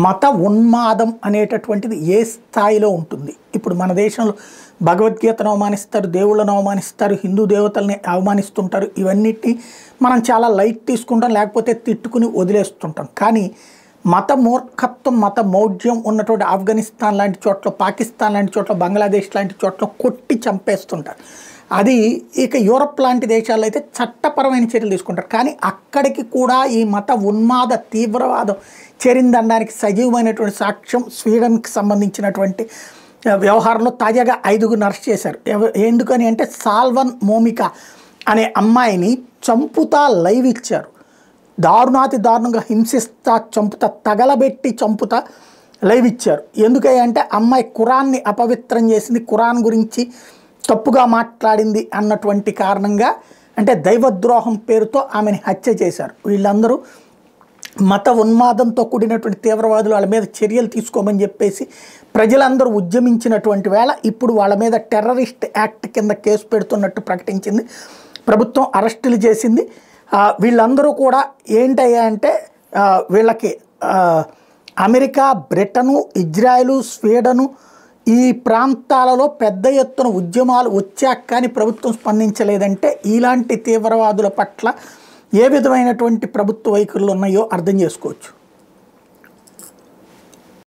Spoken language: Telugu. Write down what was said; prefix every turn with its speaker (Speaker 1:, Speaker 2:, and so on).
Speaker 1: మత ఉన్మాదం అనేటటువంటిది ఏ స్థాయిలో ఉంటుంది? ఇప్పుడు మన దేశంలో భగవద్గీతను అవమానిస్తారు, దేవుళ్ళను అవమానిస్తారు, హిందూ దేవతల్ని అవమానిస్తుంటారు. ఇవన్నిటిని మనం చాలా లైట్ తీసుకుంటాం, లేకపోతే తిట్టుకుని వదిలేస్తుంటాం. కానీ మత మూర్ఖత్వం, మత మౌఢ్యం ఉన్నటువంటి ఆఫ్ఘనిస్తాన్ లాంటి చోట్ల, పాకిస్తాన్ లాంటి చోట్ల, బంగ్లాదేశ్ లాంటి చోట్ల కొట్టి చంపేస్తుంటారు. అది ఇక యూరప్ లాంటి దేశాల్లో అయితే చట్టపరమైన చర్యలు తీసుకుంటారు. కానీ అక్కడికి కూడా ఈ మత ఉన్మాద తీవ్రవాదం చేరిందనడానికి సజీవమైనటువంటి సాక్ష్యం స్వీడన్కి సంబంధించినటువంటి వ్యవహారంలో తాజాగా 5గురిని అరెస్ట్ చేశారు. ఎందుకని అంటే సాల్వన్ మోమికా అనే అమ్మాయిని చంపుతా లైవ్ ఇచ్చారు. దారుణాతి దారుణంగా హింసిస్తా, చంపుతా, తగలబెట్టి చంపుతా లైవ్ ఇచ్చారు. ఎందుకంటే అమ్మాయి ఖురాన్ని అపవిత్రం చేసింది, ఖురాన్ గురించి తప్పుగా మాట్లాడింది అన్నటువంటి కారణంగా, అంటే దైవద్రోహం పేరుతో ఆమెను హత్య చేశారు. వీళ్ళందరూ మత ఉన్మాదంతో కూడినటువంటి తీవ్రవాదులు, వాళ్ళ మీద చర్యలు తీసుకోమని చెప్పేసి ప్రజలందరూ ఉద్యమించినటువంటి వేళ ఇప్పుడు వాళ్ళ మీద టెర్రరిస్ట్ యాక్ట్ కింద కేసు పెడుతున్నట్టు ప్రకటించింది ప్రభుత్వం, అరెస్టులు చేసింది. వీళ్ళందరూ కూడా ఏంటయ్యా అంటే వీళ్ళకి అమెరికా, బ్రిటను, ఇజ్రాయెలు, స్వీడను ఈ ప్రాంతాలలో పెద్ద ఎత్తున ఉద్యమాలు వచ్చాక కానీ ప్రభుత్వం స్పందించలేదంటే ఇలాంటి తీవ్రవాదుల పట్ల ఏ విధమైనటువంటి ప్రభుత్వ వైఖరులు ఉన్నాయో అర్థం చేసుకోవచ్చు.